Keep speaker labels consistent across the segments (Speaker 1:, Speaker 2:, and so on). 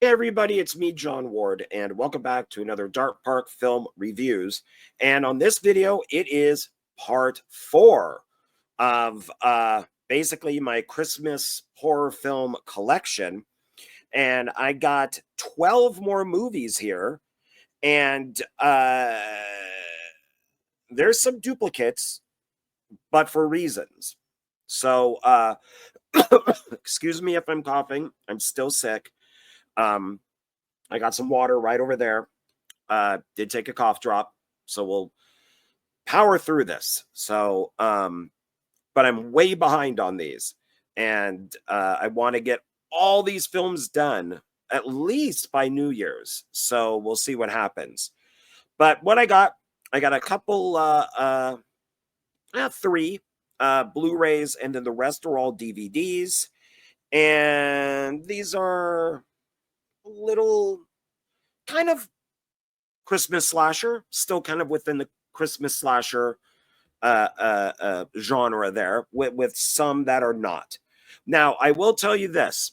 Speaker 1: Hey everybody, it's me, John Ward, and welcome back to another Dark Park Film Reviews. And on this video, it is part 4 of basically my Christmas horror film collection. And I got 12 more movies here, and there's some duplicates, but for reasons. So, excuse me if I'm coughing. I'm still sick. I got some water right over there. Did take a cough drop, so we'll power through this. So, but I'm way behind on these, and I want to get all these films done at least by New Year's. So we'll see what happens. But what I got a couple, 3 Blu-rays, and then the rest are all DVDs. And these are little kind of Christmas slasher, still kind of within the Christmas slasher genre there, with some that are not. Now, I will tell you this.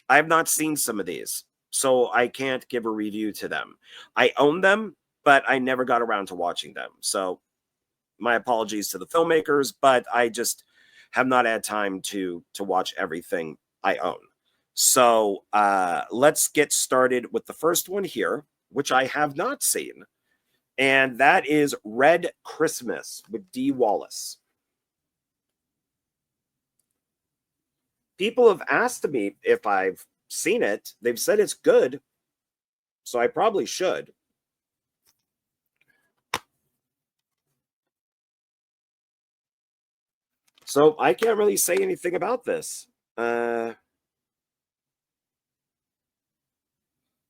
Speaker 1: I have not seen some of these, so I can't give a review to them. I own them, but I never got around to watching them. So my apologies to the filmmakers, but I just have not had time to watch everything I own. So let's get started with the first one here, which I have not seen, and that is Red Christmas with Dee Wallace. People have asked me if I've seen it. They've said it's good, so I probably should. So I can't really say anything about this.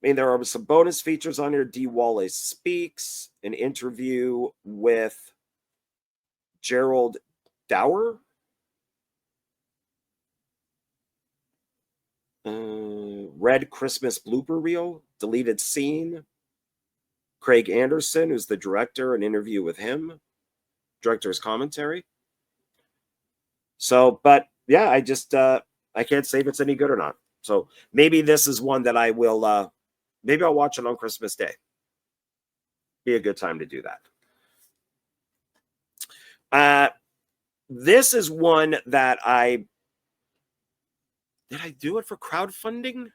Speaker 1: I mean, there are some bonus features on here. Dee Wallace speaks, an interview with Gerald Dower. Red Christmas blooper reel, deleted scene. Craig Anderson, who's the director, an interview with him. Director's commentary. So, but yeah, I just, I can't say if it's any good or not. So maybe this is one that I will, maybe I'll watch it on Christmas Day. Be a good time to do that. This is one that did I do it for crowdfunding?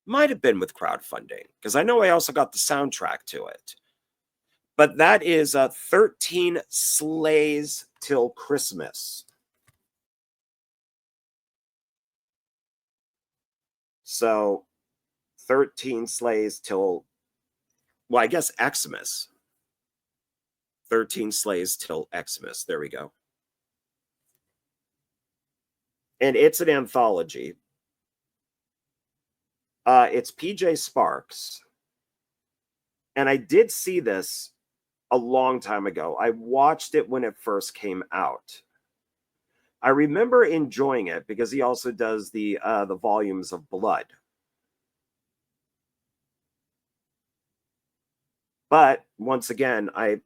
Speaker 1: Might have been with crowdfunding, because I know I also got the soundtrack to it. But that is 13 Sleighs Till Christmas. So 13 Sleighs Till, well, I guess Xmas. 13 Sleighs Till Xmas. There we go. And it's an anthology. It's PJ Sparks. And I did see this a long time ago. I watched it when it first came out. I remember enjoying it because he also does the volumes of blood. But once again, I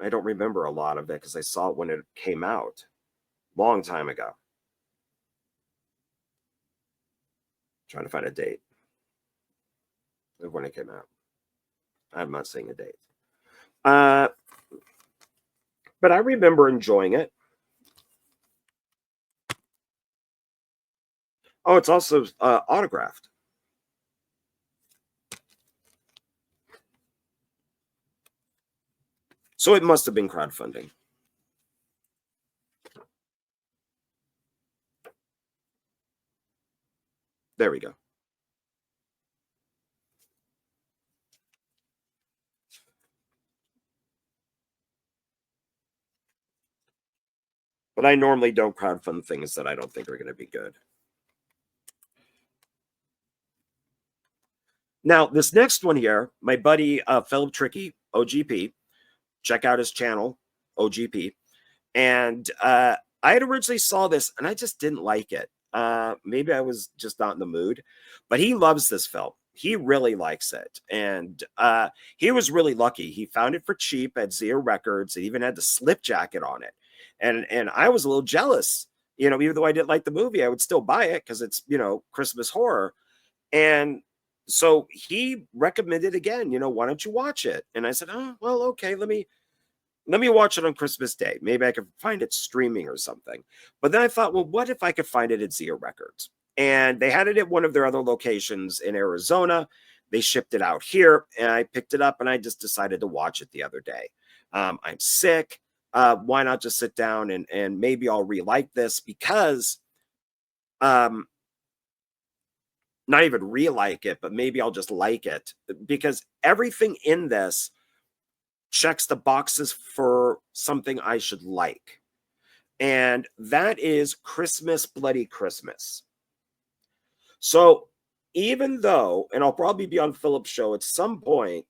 Speaker 1: don't remember a lot of it because I saw it when it came out long time ago. Trying to find a date of when it came out. I'm not saying a date. But I remember enjoying it. Oh, it's also autographed. So it must have been crowdfunding. There we go. But I normally don't crowdfund things that I don't think are going to be good. Now, this next one here, my buddy Philip Tricky, OGP, check out his channel, OGP. And I had originally saw this, and I just didn't like it. Maybe I was just not in the mood. But he loves this film. He really likes it. And he was really lucky. He found it for cheap at Zia Records. It even had the slip jacket on it. And I was a little jealous. You know, even though I didn't like the movie, I would still buy it because it's, you know, Christmas horror. And So he recommended again, why don't you watch it? And I said, oh, well, okay, let me watch it on Christmas Day. Maybe I could find it streaming or something. But then I thought, well, what if I could find it at Zia Records? And they had it at one of their other locations in Arizona. They shipped it out here, and I picked it up, and I just decided to watch it the other day. I'm sick. Why not just sit down and maybe I'll re-like this, because not even re-like it, but maybe I'll just like it, because everything in this checks the boxes for something I should like. And that is Christmas, Bloody Christmas. So even though, and I'll probably be on Philip's show at some point,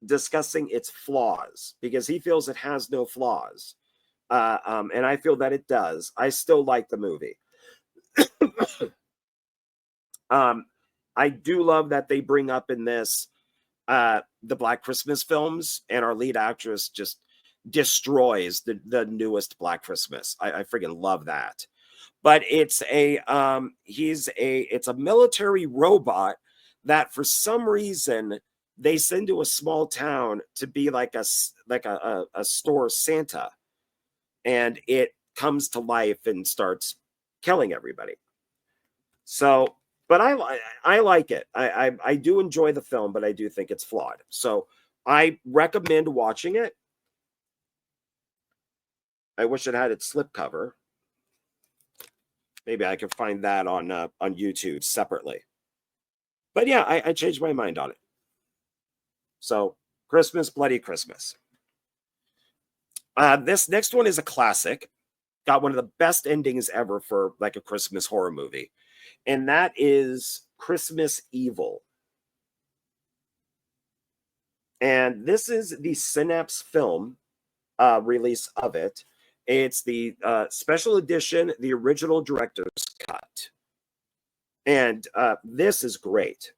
Speaker 1: discussing its flaws, because he feels it has no flaws. And I feel that it does. I still like the movie. I do love that they bring up in this the Black Christmas films, and our lead actress just destroys the newest Black Christmas. I freaking love that. But it's it's a military robot that for some reason they send to a small town to be like a store Santa, and it comes to life and starts killing everybody. So, but I like it. I do enjoy the film, but I do think it's flawed. So I recommend watching it. I wish it had its slipcover. Maybe I can find that on YouTube separately. But yeah, I changed my mind on it. So Christmas, Bloody Christmas. This next one is a classic. Got one of the best endings ever for like a Christmas horror movie, and that is Christmas Evil. And this is the Synapse film release of it. It's the special edition, the original director's cut. And this is great.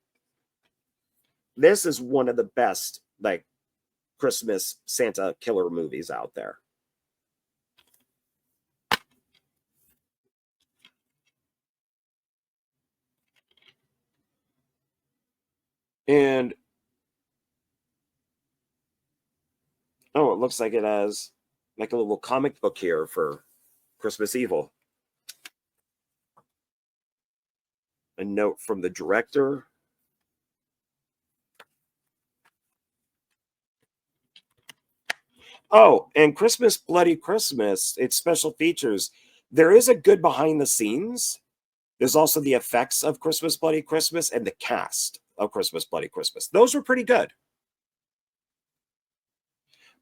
Speaker 1: This is one of the best like Christmas Santa killer movies out there. And oh, it looks like it has like a little comic book here for Christmas Evil. A note from the director. Oh, and Christmas Bloody Christmas, its special features. There is a good behind the scenes. There's also the effects of Christmas Bloody Christmas and the cast of Christmas Bloody Christmas. Those were pretty good.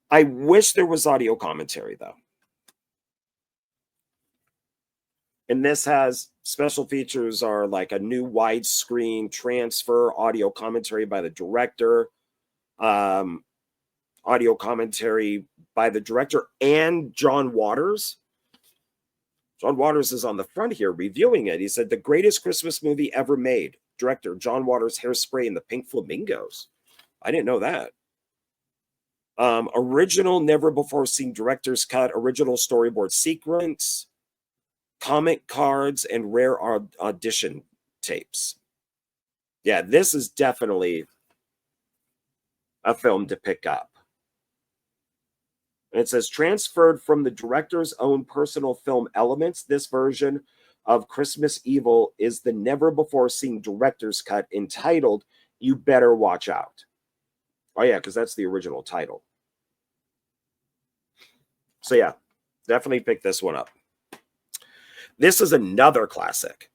Speaker 1: I wish there was audio commentary, though. And this has special features are like a new widescreen transfer, audio commentary by the director, audio commentary by the director and John Waters. John Waters is on the front here reviewing it. He said, the greatest Christmas movie ever made. Director John Waters, Hairspray, and the Pink Flamingos. I didn't know that. Original, never before seen director's cut, original storyboard sequence, comic cards, and rare audition tapes. Yeah, this is definitely a film to pick up. And it says, transferred from the director's own personal film elements, this version of Christmas Evil is the never before seen director's cut entitled You Better Watch Out. Oh, yeah, because that's the original title. So, yeah, definitely pick this one up. This is another classic.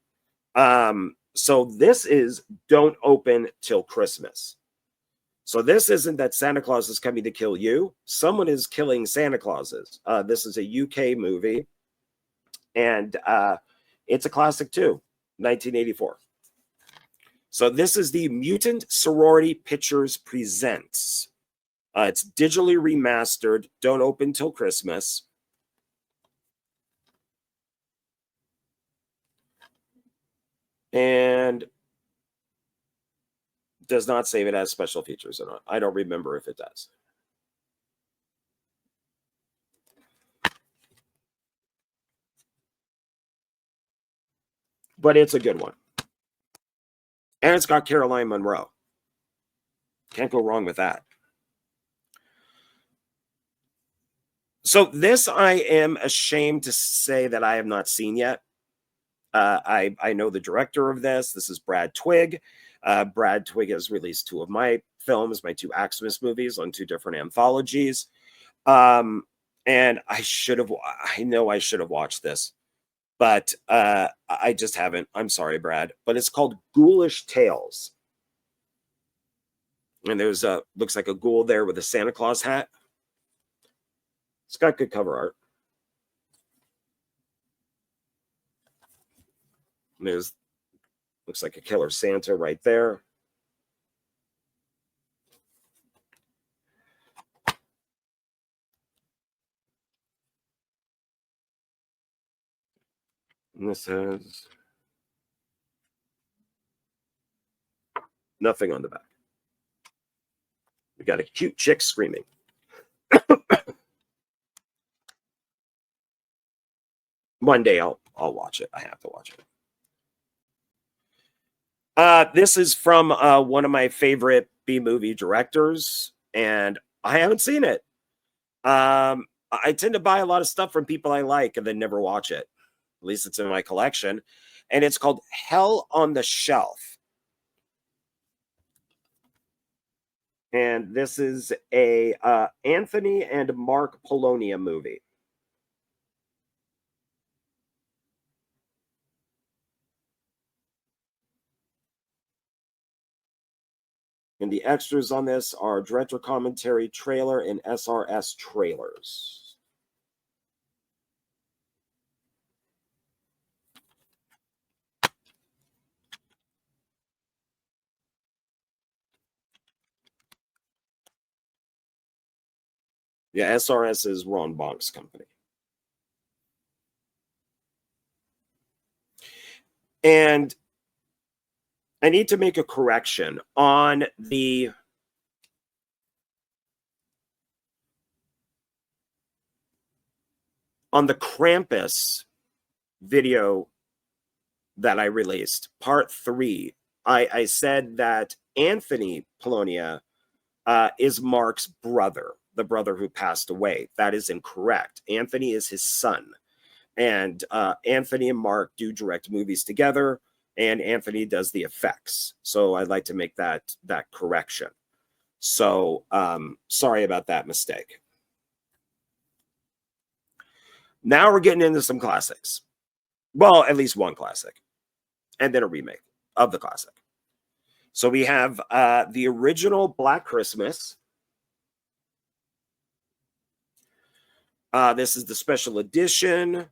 Speaker 1: So this is Don't Open Till Christmas. So this isn't that Santa Claus is coming to kill you. Someone is killing Santa Clauses. This is a UK movie, and it's a classic too, 1984. So this is the Mutant Sorority Pictures Presents. It's digitally remastered. Don't open till Christmas. And does not say if it has special features or not. I don't remember if it does. But it's a good one. And it's got Caroline Munro. Can't go wrong with that. So this I am ashamed to say that I have not seen yet. I know the director of this. This is Brad Twigg. Brad Twigg has released 2 of my films, my 2 AXEMAS movies on 2 different anthologies. And I know I should have watched this, but I just haven't. I'm sorry, Brad. But it's called Ghoulish Tales. And there's looks like a ghoul there with a Santa Claus hat. It's got good cover art. And there's looks like a killer Santa right there. And this has nothing on the back. We got a cute chick screaming. One day I'll watch it. I have to watch it. This is from one of my favorite B-movie directors, and I haven't seen it. I tend to buy a lot of stuff from people I like and then never watch it. At least it's in my collection. And it's called Hell on the Shelf. And this is a Anthony and Mark Polonia movie. And the extras on this are director commentary, trailer, and SRS trailers. Yeah, SRS is Ron Bonk's company. And I need to make a correction on the Krampus video that I released, part 3. I said that Anthony Polonia is Mark's brother, the brother who passed away. That is incorrect. Anthony is his son. And Anthony and Mark do direct movies together, and Anthony does the effects. So I'd like to make that correction. So sorry about that mistake. Now we're getting into some classics. Well, at least one classic, and then a remake of the classic. So we have the original Black Christmas. This is the special edition.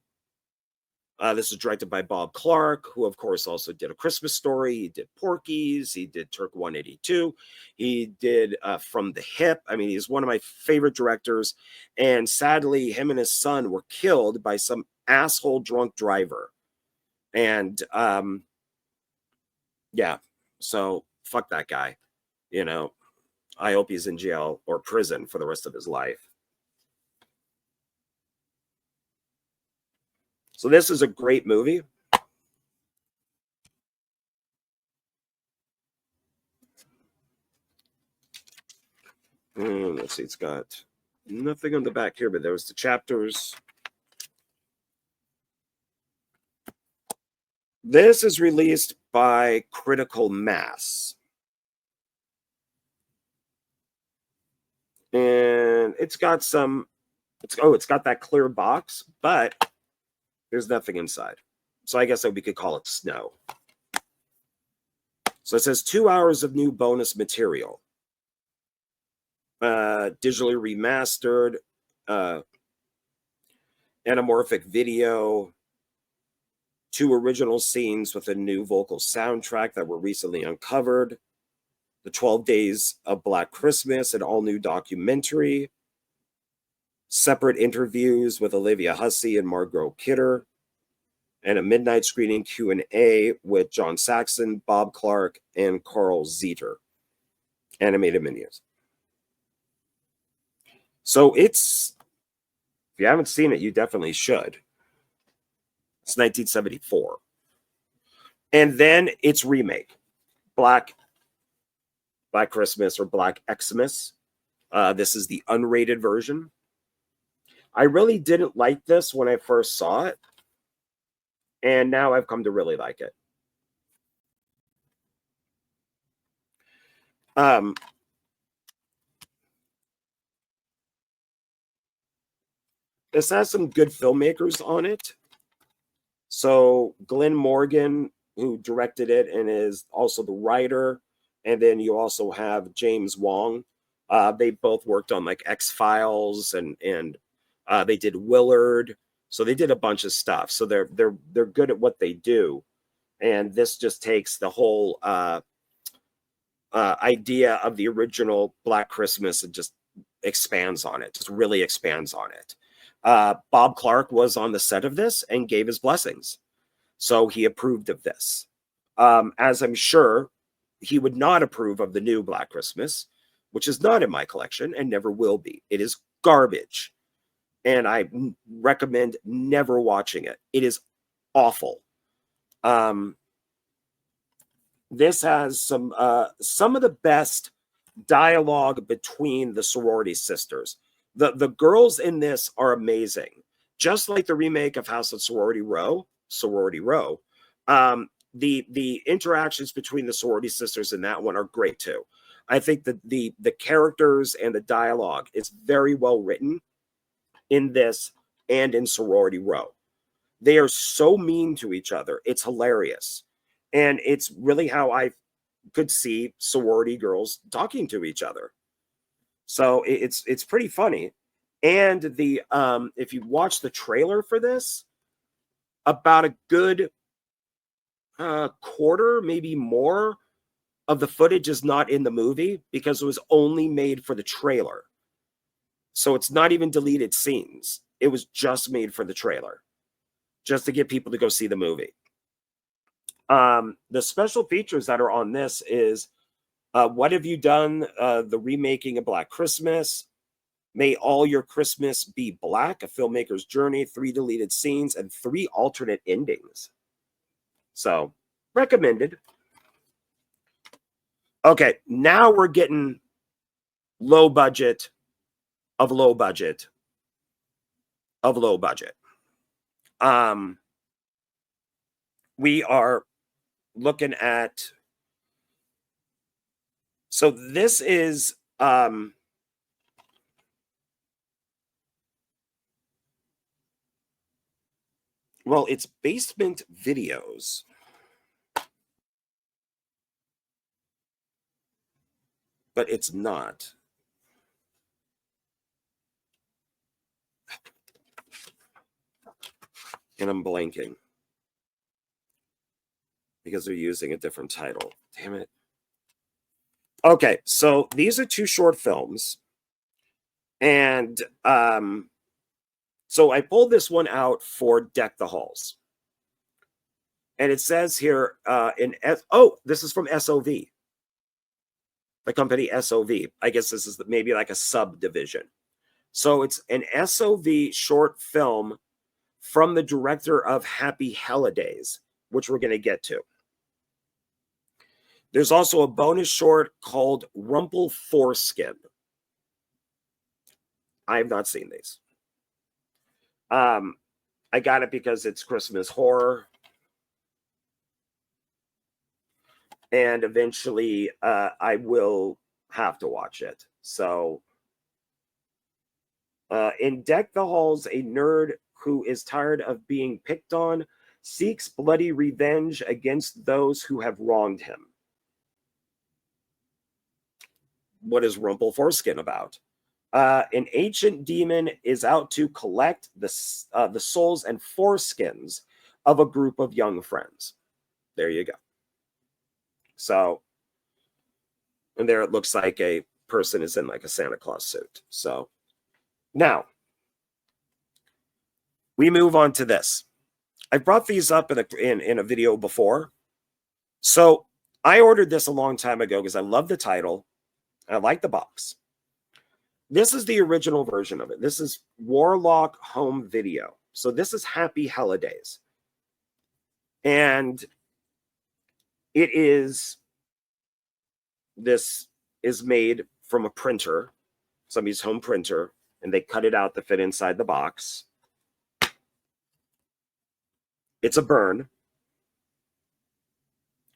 Speaker 1: This is directed by Bob Clark, who, of course, also did A Christmas Story. He did Porky's. He did Turk 182. He did From the Hip. I mean, he's one of my favorite directors. And sadly, him and his son were killed by some asshole drunk driver. And yeah, so fuck that guy. You know, I hope he's in jail or prison for the rest of his life. So this is a great movie. Let's see, it's got nothing on the back here, but there was the chapters. This is released by Critical Mass. And it's got some, it's got that clear box, but there's nothing inside. So I guess we could call it snow. So it says 2 hours of new bonus material. Digitally remastered, anamorphic video, 2 original scenes with a new vocal soundtrack that were recently uncovered, the 12 Days of Black Christmas, an all-new documentary, separate interviews with Olivia Hussey and Margot Kidder, and a midnight screening Q&A with John Saxon, Bob Clark, and Carl Zeter. Animated minions. So it's, if you haven't seen it, you definitely should. It's 1974. And then its remake. Black Christmas or Black Xmas. This is the unrated version. I really didn't like this when I first saw it, and now I've come to really like it. This has some good filmmakers on it. So Glenn Morgan, who directed it and is also the writer, and then you also have James Wong. They both worked on like X-Files and they did Willard. So they did a bunch of stuff. So they're good at what they do. And this just takes the whole idea of the original Black Christmas and just expands on it, just really expands on it. Bob Clark was on the set of this and gave his blessings. So he approved of this. As I'm sure he would not approve of the new Black Christmas, which is not in my collection and never will be. It is garbage. And I recommend never watching it. It is awful. This has some of the best dialogue between the sorority sisters. The girls in this are amazing. Just like the remake of House of Sorority Row. The interactions between the sorority sisters in that one are great too. I think that the characters and the dialogue is very well written in this and in Sorority Row. They are so mean to each other. It's hilarious. And it's really how I could see sorority girls talking to each other. So it's pretty funny. And the if you watch the trailer for this, about a good quarter, maybe more, of the footage is not in the movie because it was only made for the trailer. So it's not even deleted scenes. It was just made for the trailer, just to get people to go see the movie. The special features that are on this is What Have You Done? The remaking of Black Christmas. May All Your Christmas Be Black, a filmmaker's journey, 3 deleted scenes, and 3 alternate endings. So, recommended. Okay, now we're getting low budget of low budget of low budget. We are looking at, so this is well, it's Basement Videos. But it's not. And I'm blanking because they're using a different title. Damn it. Okay, so these are 2 short films. And so I pulled this one out for Deck the Halls. And it says here this is from SOV. The company SOV. I guess this is maybe like a subdivision. So it's an SOV short film from the director of Happy Holidays, which we're going to get to. There's also a bonus short called Rumple Foreskin. I have not seen these. I got it because it's Christmas horror. And eventually I will have to watch it. So in Deck the Halls, a nerd who is tired of being picked on seeks bloody revenge against those who have wronged him. What is Rumple Foreskin about? An ancient demon is out to collect the souls and foreskins of a group of young friends. There you go. So, and there it looks like a person is in like a Santa Claus suit. So, now, we move on to this. I brought these up in a video before. So, I ordered this a long time ago because I love the title. I like the box. This is the original version of it. This is Warlock Home Video. So this is Happy Holidays. And it is this is made from a printer, somebody's home printer, and they cut it out to fit inside the box. It's a burn.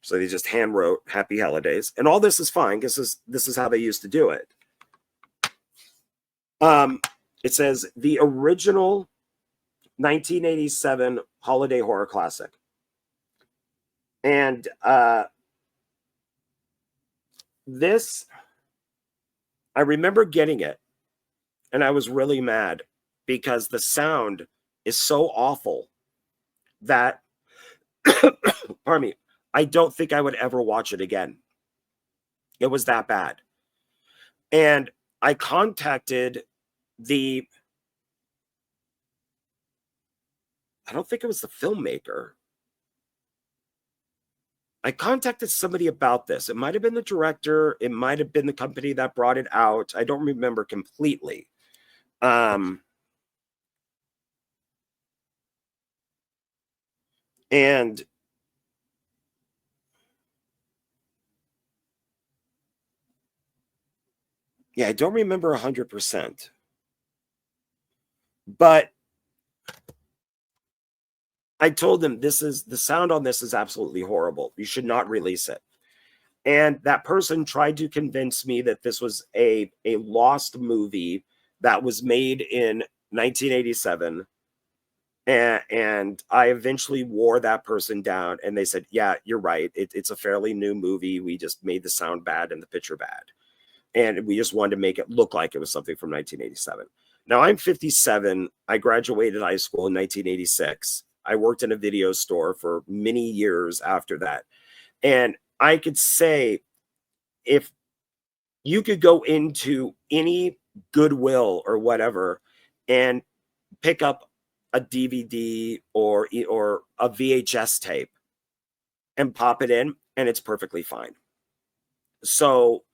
Speaker 1: So they just hand wrote Happy Holidays. And all this is fine because this is how they used to do it. It says the original 1987 holiday horror classic. And this, I remember getting it, and I was really mad because the sound is so awful that, pardon me, I don't think I would ever watch it again. It was that bad. And I contacted I don't think it was the filmmaker. I contacted somebody about this. It might have been the director. It might have been the company that brought it out. I don't remember completely. And yeah, I don't remember 100%. But I told them the sound on this is absolutely horrible. You should not release it. And that person tried to convince me that this was a lost movie that was made in 1987. And I eventually wore that person down, and they said, yeah, you're right. It's a fairly new movie. We just made the sound bad and the picture bad. And we just wanted to make it look like it was something from 1987. Now, I'm 57. I graduated high school in 1986. I worked in a video store for many years after that. And I could say, if you could go into any Goodwill or whatever and pick up a DVD or a VHS tape and pop it in, and it's perfectly fine. So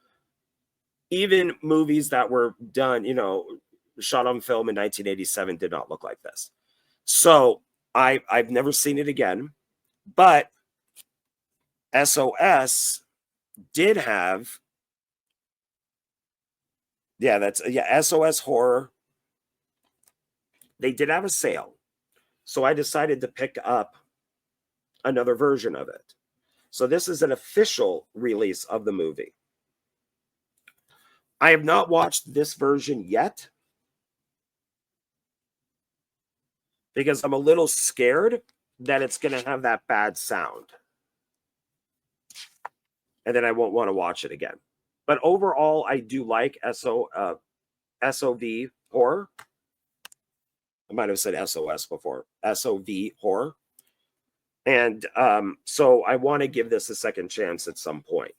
Speaker 1: even movies that were done, shot on film in 1987 did not look like this. So I've never seen it again, but SOS did have, SOS Horror. They did have a sale. So I decided to pick up another version of it. So this is an official release of the movie. I have not watched this version yet because I'm a little scared that it's going to have that bad sound. And then I won't want to watch it again. But overall, I do like SOV horror. I might have said SOS before. SOV horror. And so I want to give this a second chance at some point.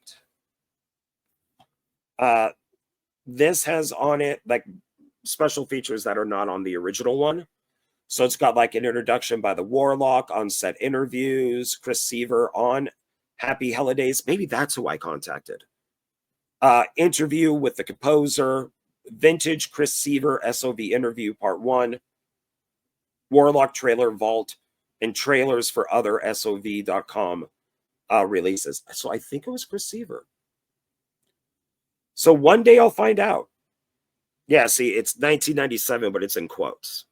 Speaker 1: This has on it like special features that are not on the original one. So it's got like an introduction by the Warlock, on-set interviews, Chris Seaver on Happy Holidays. Maybe that's who I contacted. Interview with the composer, vintage Chris Seaver SOV interview part 1, Warlock trailer vault, and trailers for other SOV.com releases. So I think it was Chris Seaver. So one day I'll find out. Yeah, see, it's 1997, but it's in quotes.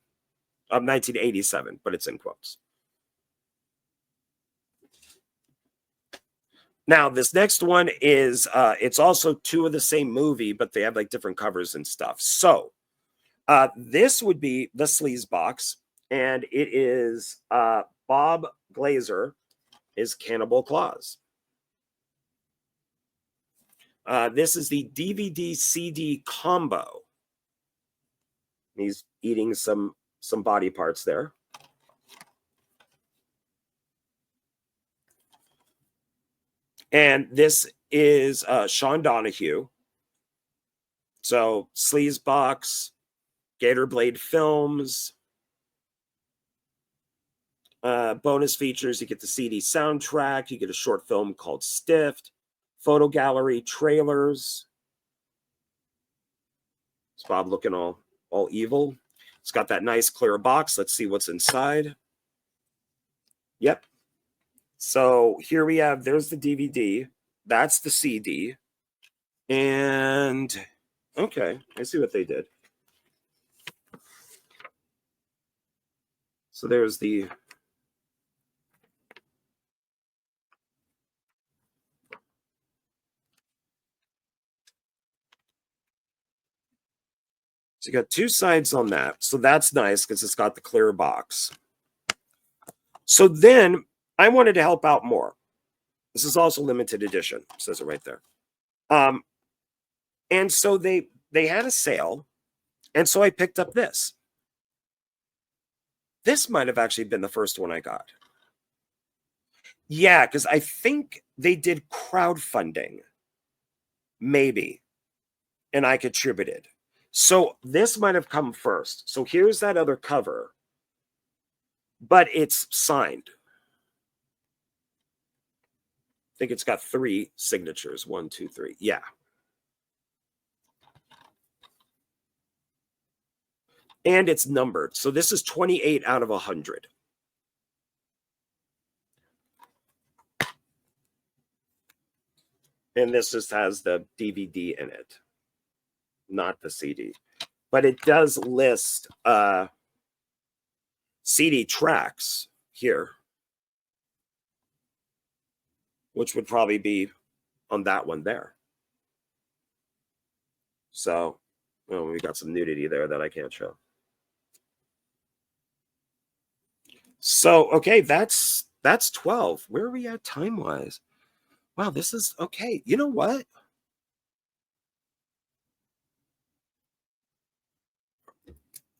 Speaker 1: 1987, but it's in quotes. Now, this next one is, it's also two of the same movie, but they have like different covers and stuff. So this would be the Sleaze Box, and it is Bob Glazer is Cannibal Claus. This is the DVD CD combo. He's eating some body parts there. And this is Sean Donahue. So Sleaze Box, Gator Blade Films. Bonus features, you get the CD soundtrack, you get a short film called Stiffed, photo gallery, trailers. It's Bob looking all evil. It's got that nice clear box. Let's see what's inside. Yep. So here we have, there's the DVD. That's the CD. And okay, I see what they did. So there's the so you got two sides on that. So that's nice because it's got the clear box. So then I wanted to help out more. This is also limited edition, says it right there. And so they had a sale, and so I picked up this. This might have actually been the first one I got. Yeah, because I think they did crowdfunding, maybe, and I contributed. So this might have come first. So here's that other cover, but it's signed. I think it's got 3 signatures. 1, 2, 3. Yeah. And it's numbered. So this is 28 out of 100. And this just has the DVD in it, not the CD. But it does list CD tracks here, which would probably be on that one there. So, oh, we got some nudity there that I can't show. So, okay, that's 12. Where are we at time-wise? Wow, this is okay. You know what?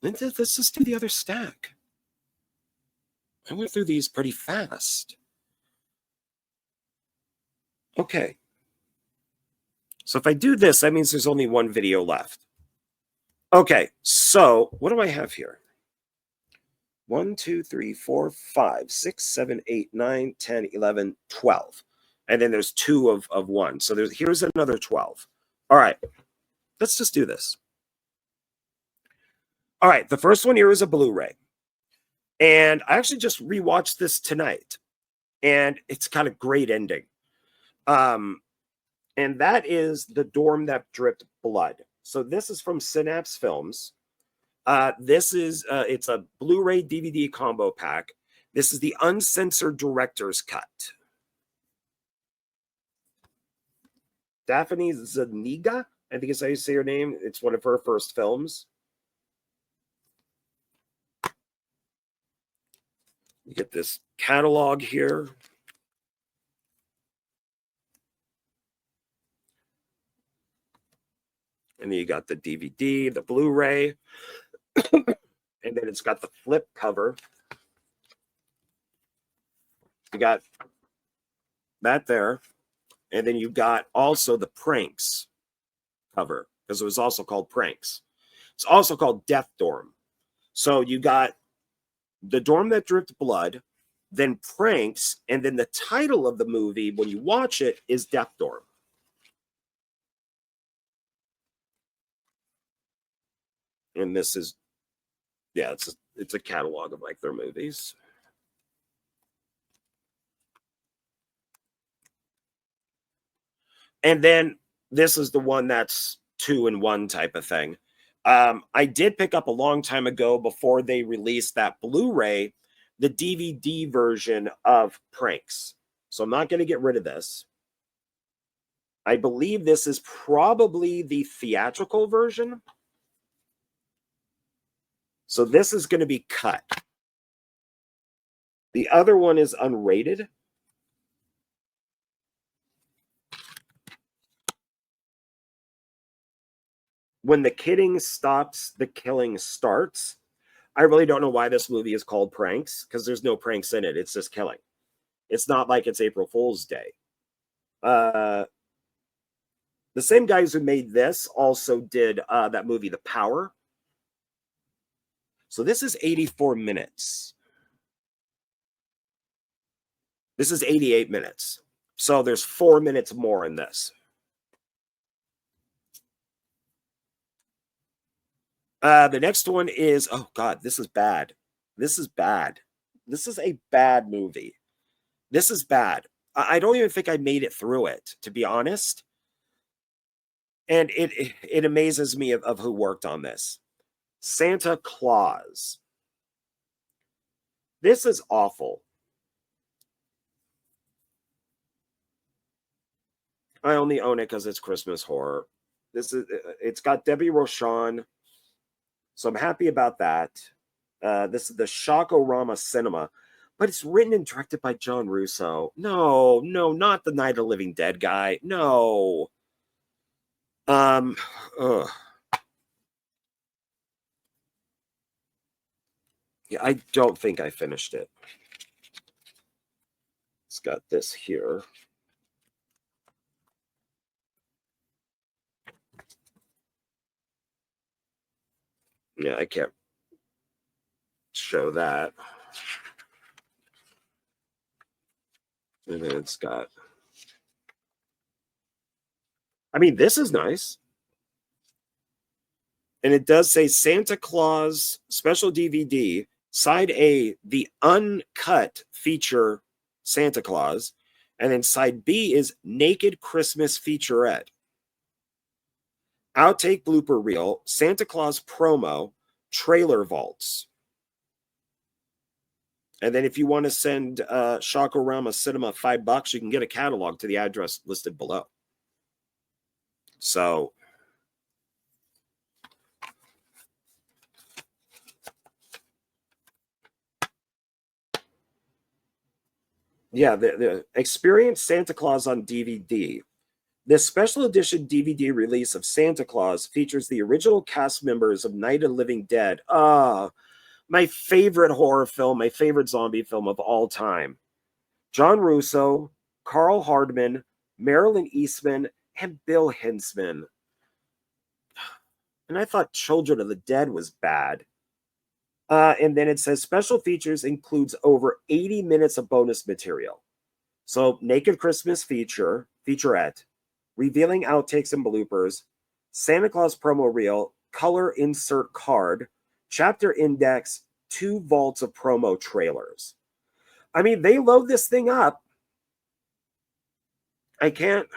Speaker 1: Let's just do the other stack. I went through these pretty fast. Okay. So if I do this, that means there's only one video left. Okay, so what do I have here? 1, 2, 3, 4, 5, 6, 7, 8, 9, 10, 11, 12. And then there's 2 of 1. So here's another 12. All right, let's just do this. All right, the first one here is a Blu-ray. And I actually just rewatched this tonight. And it's got a great ending. And that is The Dorm That Dripped Blood. So this is from Synapse Films. This is it's a Blu-ray DVD combo pack. This is the uncensored director's cut. Daphne Zuniga, I think is how you say her name. It's one of her first films. You get this catalog here. And then you got the DVD, the Blu-ray. And then it's got the flip cover. You got that there. And then you got also the Pranks cover, because it was also called Pranks. It's also called Death Dorm. So you got The Dorm That Dripped Blood, then Pranks, and then the title of the movie, when you watch it, is Death Dorm. And this is, yeah, it's a catalog of like their movies. And then this is the one that's 2-in-1 type of thing. I did pick up a long time ago, before they released that Blu-ray, the DVD version of Pranks. So I'm not going to get rid of this. I believe this is probably the theatrical version. So this is going to be cut. The other one is unrated. When the kidding stops, the killing starts. I really don't know why this movie is called Pranks, because there's no pranks in it. It's just killing. It's not like it's April Fool's Day. The same guys who made this also did that movie, The Power. So this is 84 minutes. This is 88 minutes. So there's 4 minutes more in this. The next one is, oh God, this is bad. This is bad. This is a bad movie. This is bad. I don't even think I made it through it, to be honest. And it amazes me of who worked on this. Santa Claus. This is awful. I only own it because it's Christmas horror. It's got Debbie Rochon, so I'm happy about that. This is the Shockorama Cinema, but it's written and directed by John Russo. No, not the Night of the Living Dead guy. No. Ugh. Yeah, I don't think I finished it. It's got this here. Yeah, I can't show that. And then it's got, I mean, this is nice. And it does say Santa Claus special DVD, side A, the uncut feature Santa Claus. And then side B is Naked Christmas Featurette. Outtake blooper reel, Santa Claus promo, trailer vaults. And then if you want to send Shockorama Cinema $5, you can get a catalog to the address listed below. So yeah, the Experience Santa Claus on DVD. This special edition DVD release of Santa Claus features the original cast members of Night of the Living Dead. My favorite horror film, my favorite zombie film of all time. John Russo, Carl Hardman, Marilyn Eastman, and Bill Hinsman. And I thought Children of the Dead was bad. And then it says special features includes over 80 minutes of bonus material. So Naked Christmas featurette, revealing outtakes and bloopers, Santa Claus promo reel, color insert card, chapter index, 2 vaults of promo trailers. I mean, they load this thing up. I can't.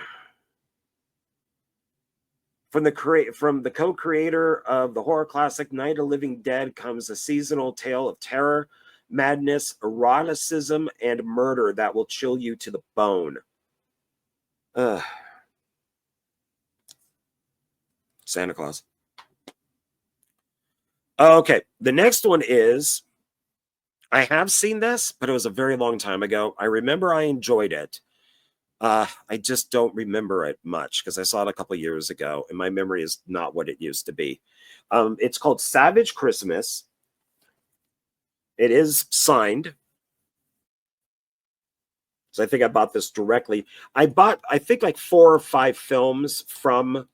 Speaker 1: From the co-creator of the horror classic Night of the Living Dead comes a seasonal tale of terror, madness, eroticism, and murder that will chill you to the bone. Santa Claus. Okay, the next one is, I have seen this, but it was a very long time ago. I remember I enjoyed it. I just don't remember it much because I saw it a couple years ago, and my memory is not what it used to be. It's called Savage Christmas. It is signed. So I think I bought this directly. I think, like 4 or 5 films from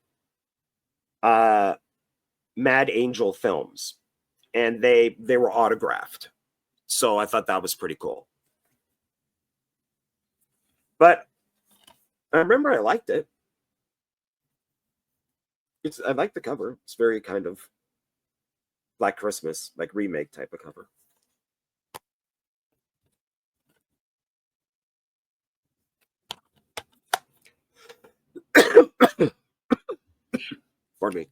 Speaker 1: Mad Angel Films, and they were autographed. So I thought that was pretty cool. But I remember I liked it. I like the cover. It's very kind of Black Christmas, like remake type of cover. Pardon me.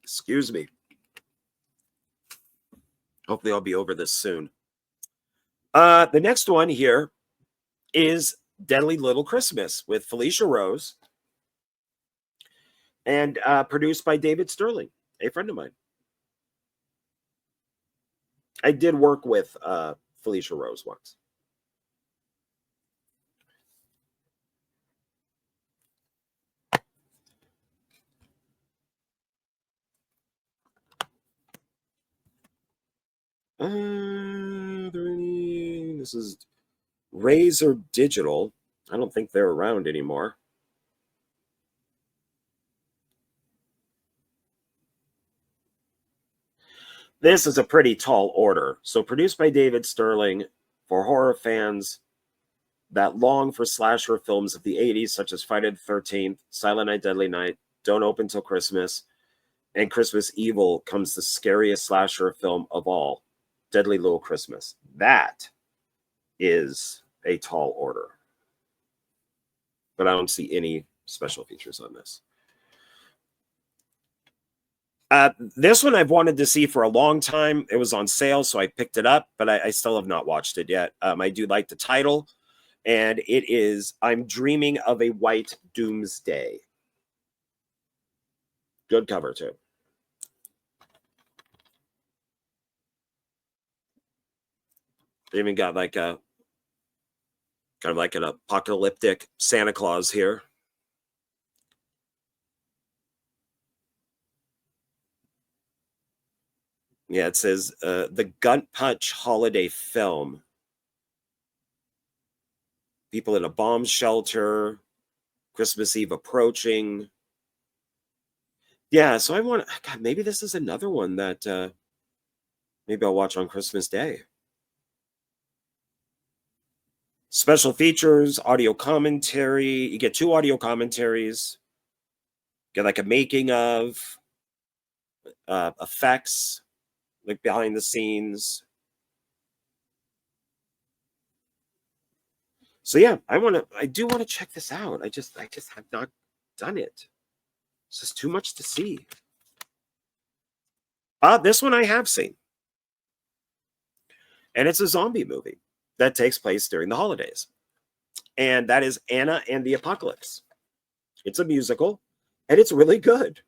Speaker 1: Excuse me. Hopefully I'll be over this soon. The next one here is Deadly Little Christmas with Felicia Rose and produced by David Sterling, a friend of mine. I did work with Felicia Rose once. This is Razor Digital. I don't think they're around anymore. This is a pretty tall order. So produced by David Sterling for horror fans that long for slasher films of the 80s, such as Friday the 13th, Silent Night, Deadly Night, Don't Open Till Christmas, and Christmas Evil comes the scariest slasher film of all, Deadly Little Christmas. That is a tall order. but I don't see any special features on this. This one I've wanted to see for a long time. It was on sale, so I picked it up, but I still have not watched it yet. I do like the title, and it is I'm Dreaming of a White Doomsday. Good cover, too. They even got like a kind of like an apocalyptic Santa Claus here. Yeah, it says the Gun Punch holiday film. People in a bomb shelter, Christmas Eve approaching. Yeah, so I want, God, maybe this is another one that maybe I'll watch on Christmas Day. Special features, audio commentary. You get 2 audio commentaries. Get like a making of, effects, like behind the scenes. So yeah, I do want to check this out. I just have not done it. It's just too much to see. This one I have seen. And it's a zombie movie that takes place during the holidays. And that is Anna and the Apocalypse. It's a musical, and it's really good.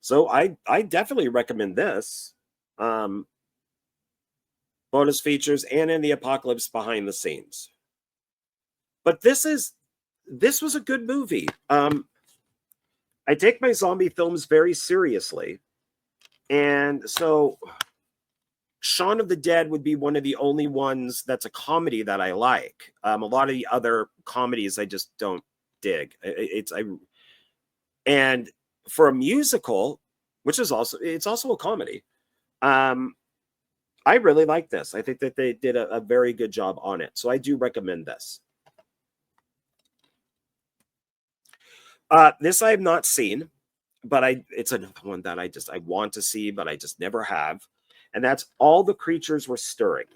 Speaker 1: So I definitely recommend this. Bonus features Anna and the Apocalypse behind the scenes. But this was a good movie. I take my zombie films very seriously. And so Shaun of the Dead would be one of the only ones that's a comedy that I like. A lot of the other comedies I just don't dig. And for a musical, which is also a comedy, I really like this. I think that they did a very good job on it. So I do recommend this. This I have not seen, but it's another one that I want to see, but I just never have. And that's All the Creatures Were Stirring.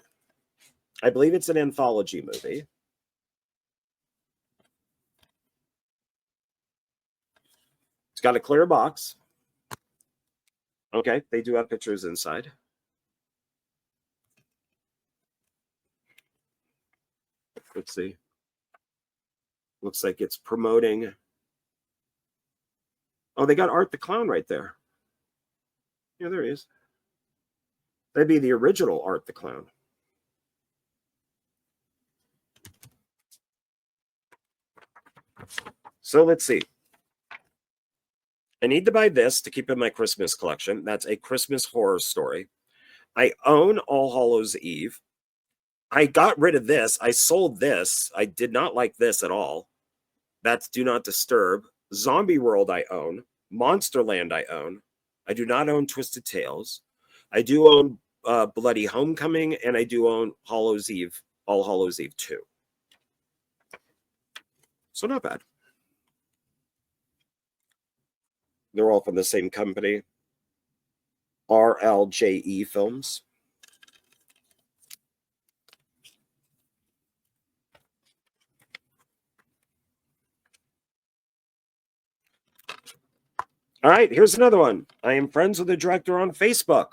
Speaker 1: I believe it's an anthology movie. It's got a clear box. Okay, they do have pictures inside. Let's see. Looks like it's promoting. Oh, they got Art the Clown right there. Yeah, there he is. That'd be the original Art the Clown. So let's see. I need to buy this to keep in my Christmas collection. That's A Christmas Horror Story. I own All Hallows Eve. I got rid of this. I sold this. I did not like this at all. That's Do Not Disturb. Zombie World I own. Monsterland I own. I do not own Twisted Tales. I do own Bloody Homecoming, and I do own Hallows Eve, All Hallows Eve 2. So not bad. They're all from the same company, RLJE Films. All right, here's another one. I am friends with the director on Facebook.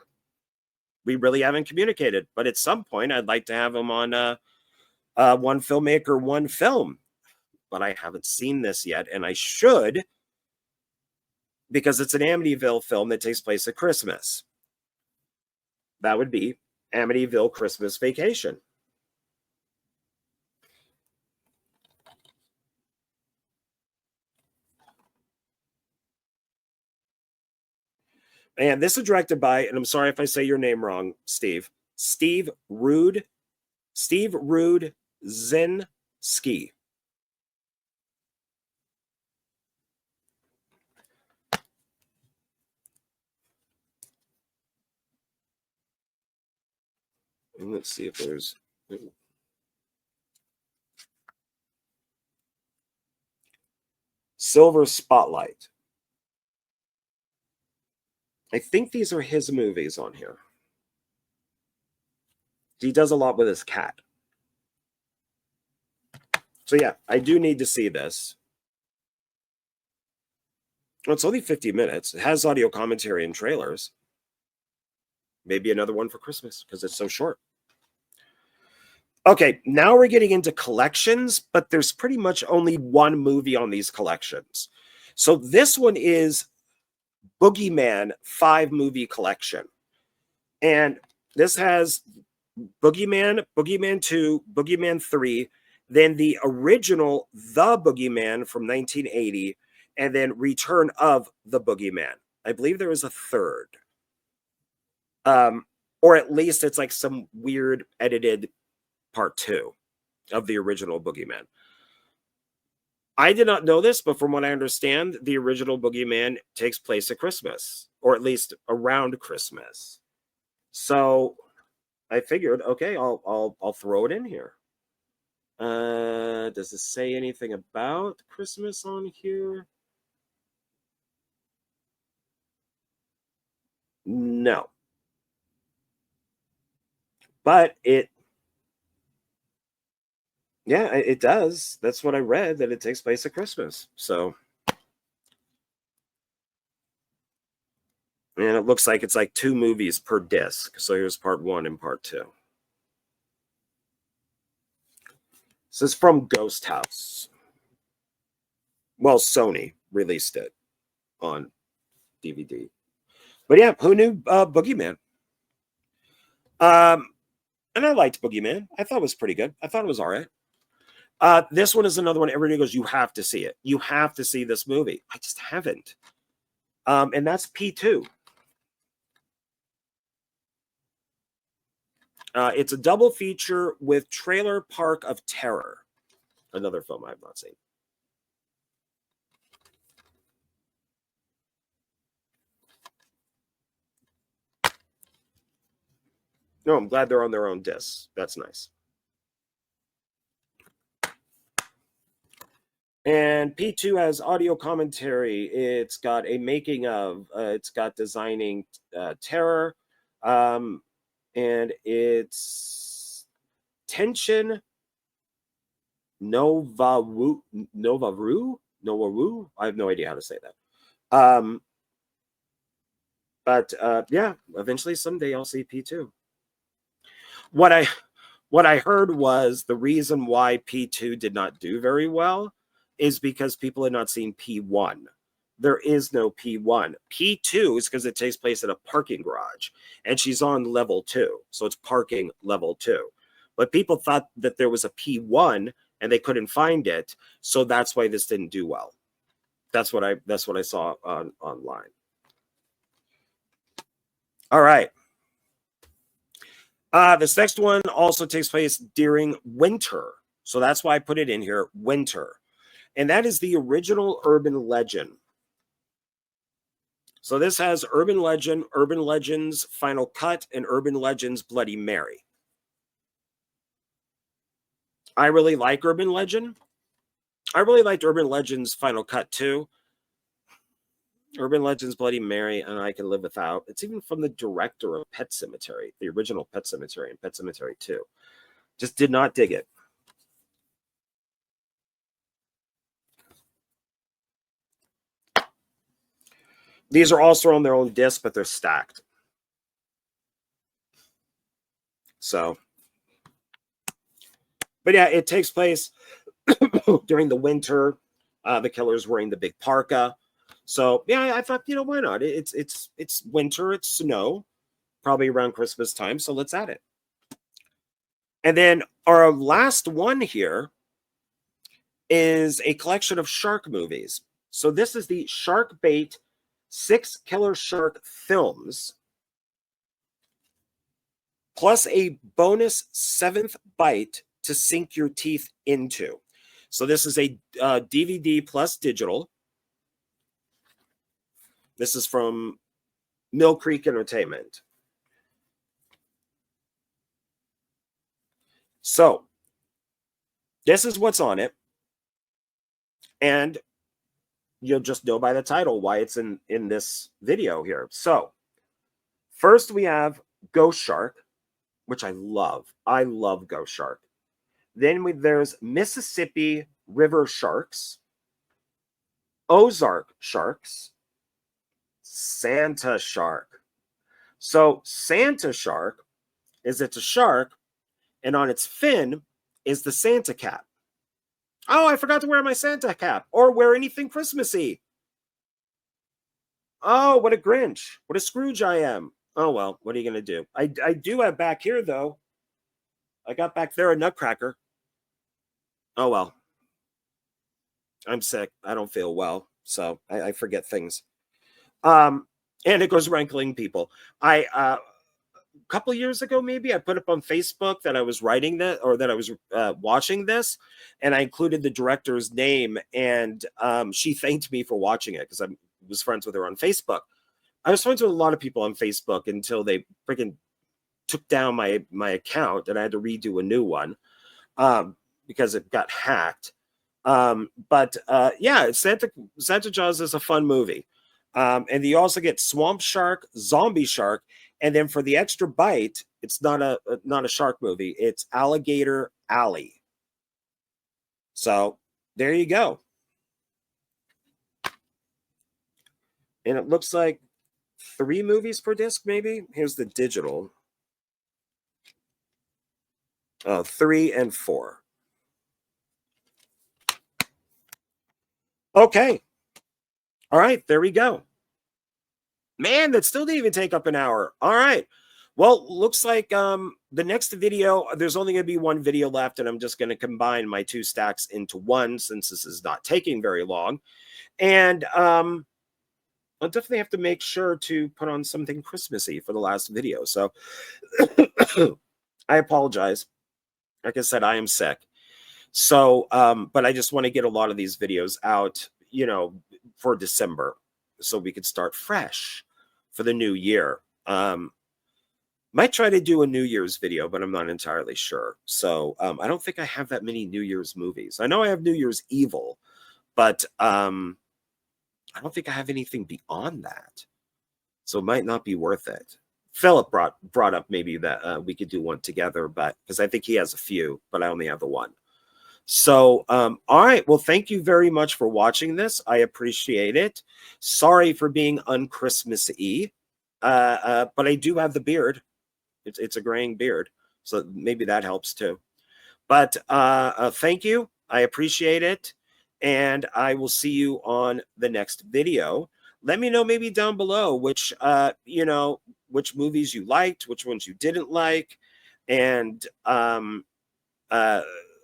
Speaker 1: We really haven't communicated, but at some point I'd like to have him on One Filmmaker, One Film. But I haven't seen this yet, and I should, because it's an Amityville film that takes place at Christmas. That would be Amityville Christmas Vacation. And this is directed by, and I'm sorry if I say your name wrong, Steve Rude Zinski. And let's see if there's Silver Spotlight. I think these are his movies on here. He does a lot with his cat. So yeah, I do need to see this. Well, it's only 50 minutes. It has audio commentary and trailers. Maybe another one for Christmas because it's so short. Okay, now we're getting into collections, but there's pretty much only one movie on these collections. So this one is Boogeyman 5-movie collection. And this has Boogeyman, Boogeyman 2, Boogeyman 3, then the original The Boogeyman from 1980, and then Return of the Boogeyman. I believe there was a third. Or at least it's like some weird edited part 2 of the original Boogeyman. I did not know this, but from what I understand, the original Boogeyman takes place at Christmas, or at least around Christmas. So I figured, okay, I'll throw it in here. Does it say anything about Christmas on here? No. But it does. That's what I read, that it takes place at Christmas. So, and it looks like it's like 2 movies per disc. So here's part 1 and part 2. This is from Ghost House. Well, Sony released it on DVD. But yeah, who knew Boogeyman? And I liked Boogeyman. I thought it was pretty good. I thought it was all right. This one is another one. Everybody goes, you have to see it. You have to see this movie. I just haven't. And that's P2. It's a double feature with Trailer Park of Terror. Another film I have not seen. No, I'm glad they're on their own discs. That's nice. And P2 has audio commentary. It's got a making of. It's got designing terror. And it's Tension Novaru. I have no idea how to say that. But yeah, eventually someday I'll see P2. What I heard was the reason why P2 did not do very well is because people had not seen P1. There is no P1. P2 is because it takes place at a parking garage, and she's on level 2, so it's parking level 2. But people thought that there was a P1 and they couldn't find it, so that's why this didn't do well. That's what I saw online. All right. This next one also takes place during winter. So that's why I put it in here, winter. And that is the original Urban Legend. So this has Urban Legend, Urban Legends Final Cut, and Urban Legends Bloody Mary. I really like Urban Legend. I really liked Urban Legends Final Cut too. Urban Legends Bloody Mary, and I can live without. It's even from the director of Pet Sematary, the original Pet Sematary and Pet Sematary 2. Just did not dig it. These are also on their own disc, but they're stacked. So, but yeah, it takes place during the winter. The killer's wearing the big parka. So yeah, I thought, you know, why not? It's winter, it's snow, probably around Christmas time. So let's add it. And then our last one here is a collection of shark movies. So this is the Shark Bait 6 Killer Shark films, plus a bonus 7th bite to sink your teeth into. So this is a DVD plus digital. This is from Mill Creek Entertainment. So this is what's on it. And you'll just know by the title why it's in this video here. So first we have Ghost Shark. which I love. I love Ghost Shark. Then there's Mississippi River Sharks, Ozark Sharks, Santa Shark. So Santa Shark it's a shark, and on its fin is the Santa cap. Oh, I forgot to wear my Santa cap or wear anything Christmassy. Oh, what a Grinch. What a Scrooge I am. Oh, well, what are you going to do? I do have back here, though. I got back there a nutcracker. Oh, well. I'm sick. I don't feel well, so I forget things. And it goes rankling people. A couple years ago, maybe I put up on Facebook that I was writing that, or that I was watching this, and I included the director's name, and she thanked me for watching it because I was friends with her on Facebook. I was friends with a lot of people on Facebook until they freaking took down my account, and I had to redo a new one because it got hacked. But yeah, Santa Jaws is a fun movie. And you also get Swamp Shark, Zombie Shark, and then for the extra bite, it's not a shark movie. It's Alligator Alley. So there you go. And it looks like 3 movies per disc, maybe. Here's the digital. 3 and 4. Okay. All right, there we go. Man, that still didn't even take up an hour. All right. Well, looks like the next video, there's only going to be one video left, and I'm just going to combine my 2 stacks into one since this is not taking very long. And I'll definitely have to make sure to put on something Christmassy for the last video. So I apologize. Like I said, I am sick. So, but I just want to get a lot of these videos out, you know, for December, so we could start fresh for the new year. Might try to do a New Year's video, but I'm not entirely sure. So I don't think I have that many New Year's movies. I know I have New Year's Evil, but I don't think I have anything beyond that. So it might not be worth it. Philip brought up maybe that we could do one together, but because I think he has a few, but I only have the one. So, all right. Well, thank you very much for watching this. I appreciate it. Sorry for being un-Christmas-y, but I do have the beard. It's a graying beard, so maybe that helps too. But thank you. I appreciate it, and I will see you on the next video. Let me know maybe down below which you know, which movies you liked, which ones you didn't like, and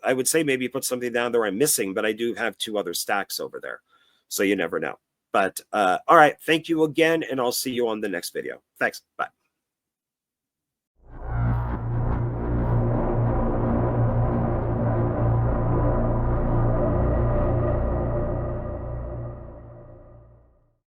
Speaker 1: I would say maybe put something down there I'm missing, but I do have 2 other stacks over there, so you never know. But all right, thank you again, and I'll see you on the next video. Thanks. Bye.